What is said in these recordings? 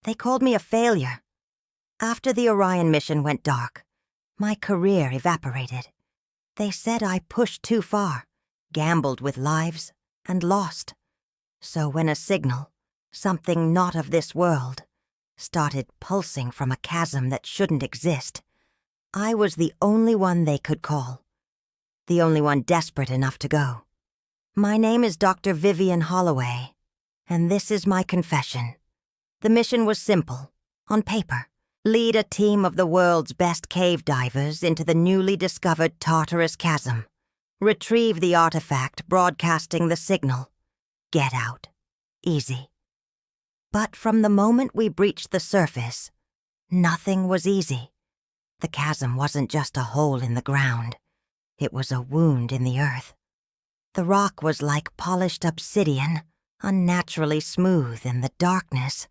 They called me a failure. After the Orion mission went dark, my career evaporated. They said I pushed too far, gambled with lives, and lost. So when a signal, something not of this world, started pulsing from a chasm that shouldn't exist, I was the only one they could call. The only one desperate enough to go. My name is Dr. Vivian Holloway, and this is my confession. The mission was simple, on paper. Lead a team of the world's best cave divers into the newly discovered Tartarus Chasm. Retrieve the artifact broadcasting the signal. Get out. Easy. But from the moment we breached the surface, nothing was easy. The chasm wasn't just a hole in the ground. It was a wound in the earth. The rock was like polished obsidian, unnaturally smooth in the darkness.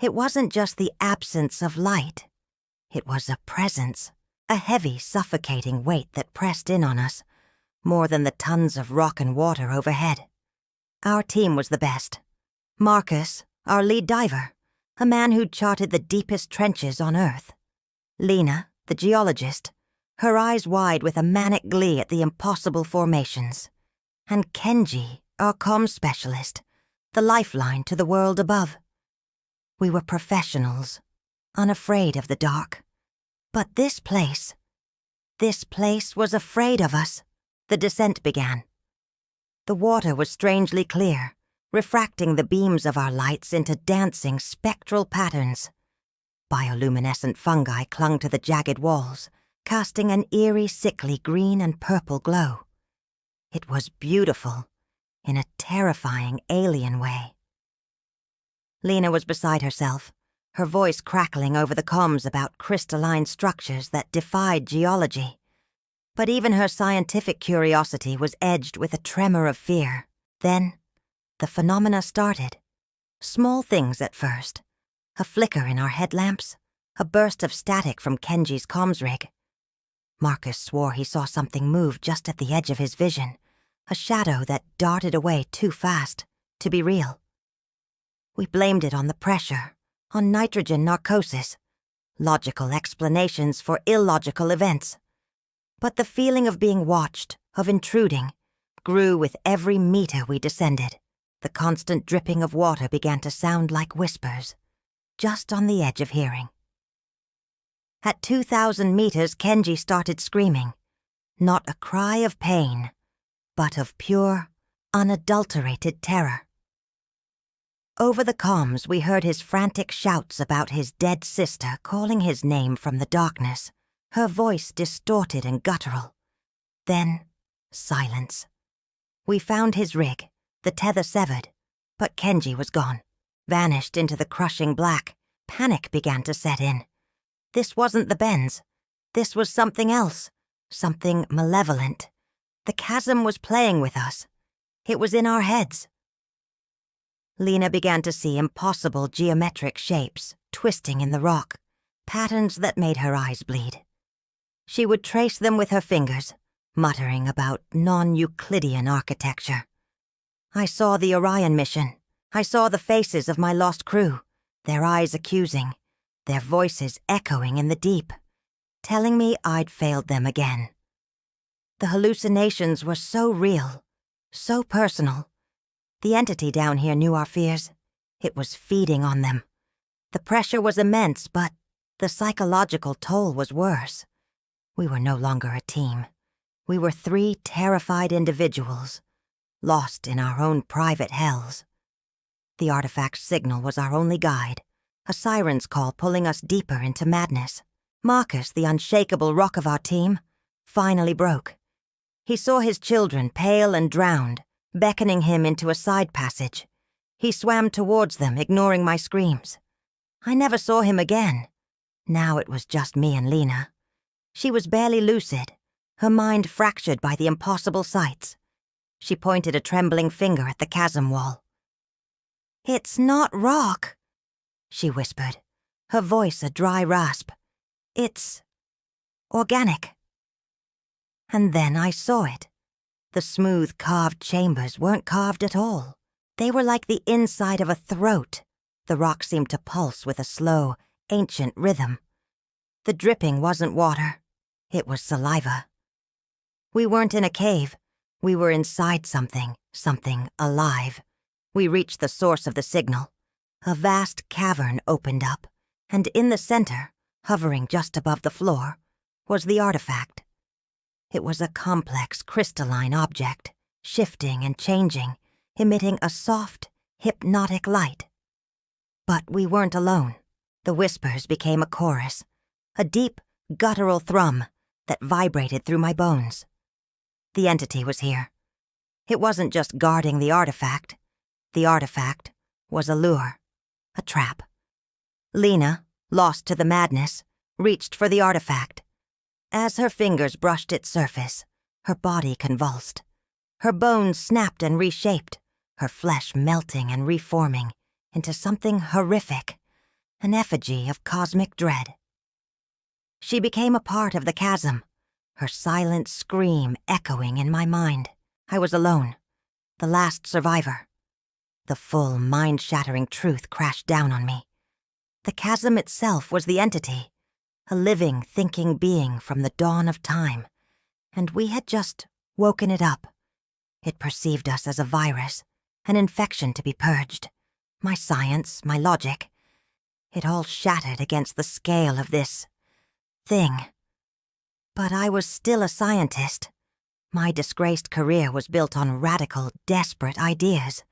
It wasn't just the absence of light. It was a presence, a heavy, suffocating weight that pressed in on us, more than the tons of rock and water overhead. Our team was the best. Marcus, our lead diver, a man who'd charted the deepest trenches on Earth. Lena, the geologist, her eyes wide with a manic glee at the impossible formations. And Kenji, our comms specialist, the lifeline to the world above. We were professionals, unafraid of the dark. But this place was afraid of us. The descent began. The water was strangely clear, refracting the beams of our lights into dancing spectral patterns. Bioluminescent fungi clung to the jagged walls, casting an eerie, sickly green and purple glow. It was beautiful, in a terrifying alien way. Lena was beside herself, her voice crackling over the comms about crystalline structures that defied geology. But even her scientific curiosity was edged with a tremor of fear. Then, the phenomena started. Small things at first. A flicker in our headlamps, a burst of static from Kenji's comms rig. Marcus swore he saw something move just at the edge of his vision, a shadow that darted away too fast to be real. We blamed it on the pressure, on nitrogen narcosis, logical explanations for illogical events. But the feeling of being watched, of intruding, grew with every meter we descended. The constant dripping of water began to sound like whispers, just on the edge of hearing. At 2,000 meters, Kenji started screaming, not a cry of pain, but of pure, unadulterated terror. Over the comms, we heard his frantic shouts about his dead sister calling his name from the darkness, her voice distorted and guttural. Then, silence. We found his rig, the tether severed, but Kenji was gone, vanished into the crushing black. Panic began to set in. This wasn't the bends. This was something else, something malevolent. The chasm was playing with us. It was in our heads. Lena began to see impossible geometric shapes twisting in the rock, patterns that made her eyes bleed. She would trace them with her fingers, muttering about non-Euclidean architecture. I saw the Orion mission. I saw the faces of my lost crew, their eyes accusing, their voices echoing in the deep, telling me I'd failed them again. The hallucinations were so real, so personal. The entity down here knew our fears. It was feeding on them. The pressure was immense, but the psychological toll was worse. We were no longer a team. We were 3 terrified individuals, lost in our own private hells. The artifact's signal was our only guide, a siren's call pulling us deeper into madness. Marcus, the unshakable rock of our team, finally broke. He saw his children, pale and drowned, beckoning him into a side passage. He swam towards them, ignoring my screams. I never saw him again. Now it was just me and Lena. She was barely lucid, her mind fractured by the impossible sights. She pointed a trembling finger at the chasm wall. "It's not rock," she whispered, her voice a dry rasp. "It's organic." And then I saw it. The smooth, carved chambers weren't carved at all. They were like the inside of a throat The rock seemed to pulse with a slow, ancient rhythm. The dripping wasn't water. It was saliva. We weren't in a cave. We were inside something alive. We reached the source of the signal. A vast cavern opened up, and in the center, hovering just above the floor, was the artifact. It was a complex, crystalline object, shifting and changing, emitting a soft, hypnotic light. But we weren't alone. The whispers became a chorus, a deep, guttural thrum that vibrated through my bones. The entity was here. It wasn't just guarding the artifact. The artifact was a lure, a trap. Lena, lost to the madness, reached for the artifact. As her fingers brushed its surface, her body convulsed. Her bones snapped and reshaped, her flesh melting and reforming into something horrific, an effigy of cosmic dread. She became a part of the chasm, her silent scream echoing in my mind. I was alone, the last survivor. The full, mind-shattering truth crashed down on me. The chasm itself was the entity, a living, thinking being from the dawn of time, and we had just woken it up. It perceived us as a virus, an infection to be purged. My science, my logic, it all shattered against the scale of this thing. But I was still a scientist. My disgraced career was built on radical, desperate ideas.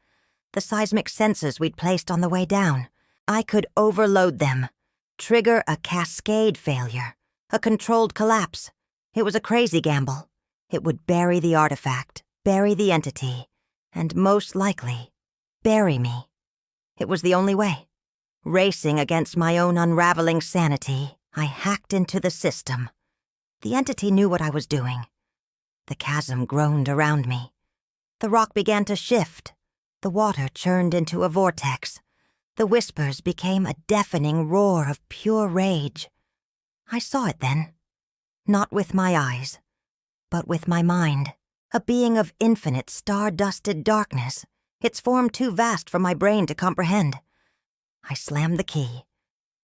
The seismic sensors we'd placed on the way down, I could overload them, trigger a cascade failure, a controlled collapse. It was a crazy gamble. It would bury the artifact, bury the entity, and most likely, bury me. It was the only way. Racing against my own unraveling sanity, I hacked into the system. The entity knew what I was doing. The chasm groaned around me. The rock began to shift. The water churned into a vortex. The whispers became a deafening roar of pure rage. I saw it then. Not with my eyes, but with my mind. A being of infinite star-dusted darkness, its form too vast for my brain to comprehend. I slammed the key.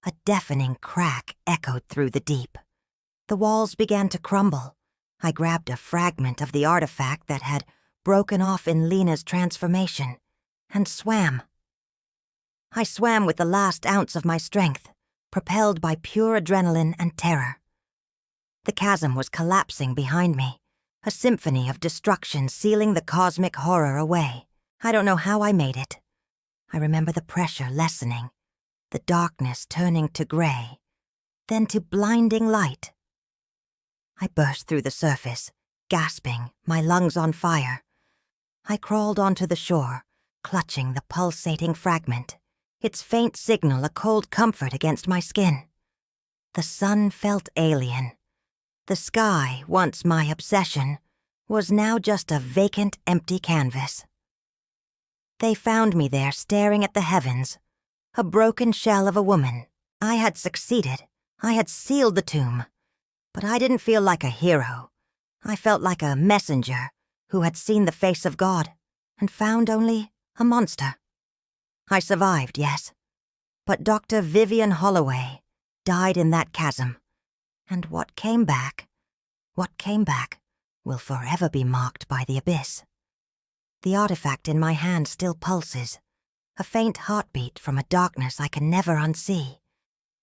A deafening crack echoed through the deep. The walls began to crumble. I grabbed a fragment of the artifact that had broken off in Lena's transformation and swam. I swam with the last ounce of my strength, propelled by pure adrenaline and terror. The chasm was collapsing behind me, a symphony of destruction sealing the cosmic horror away. I don't know how I made it. I remember the pressure lessening, the darkness turning to gray, then to blinding light. I burst through the surface, gasping, my lungs on fire. I crawled onto the shore, clutching the pulsating fragment, its faint signal a cold comfort against my skin. The sun felt alien. The sky, once my obsession, was now just a vacant, empty canvas. They found me there staring at the heavens, a broken shell of a woman. I had succeeded. I had sealed the tomb. But I didn't feel like a hero. I felt like a messenger who had seen the face of God and found only a monster. I survived, yes, but Dr. Vivian Holloway died in that chasm, and what came back will forever be marked by the abyss. The artifact in my hand still pulses, a faint heartbeat from a darkness I can never unsee,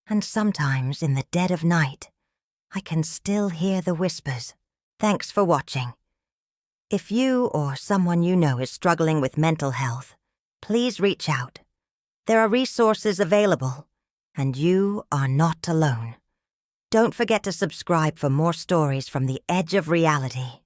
and sometimes in the dead of night, I can still hear the whispers. Thanks for watching. If you or someone you know is struggling with mental health, please reach out. There are resources available, and you are not alone. Don't forget to subscribe for more stories from the edge of reality.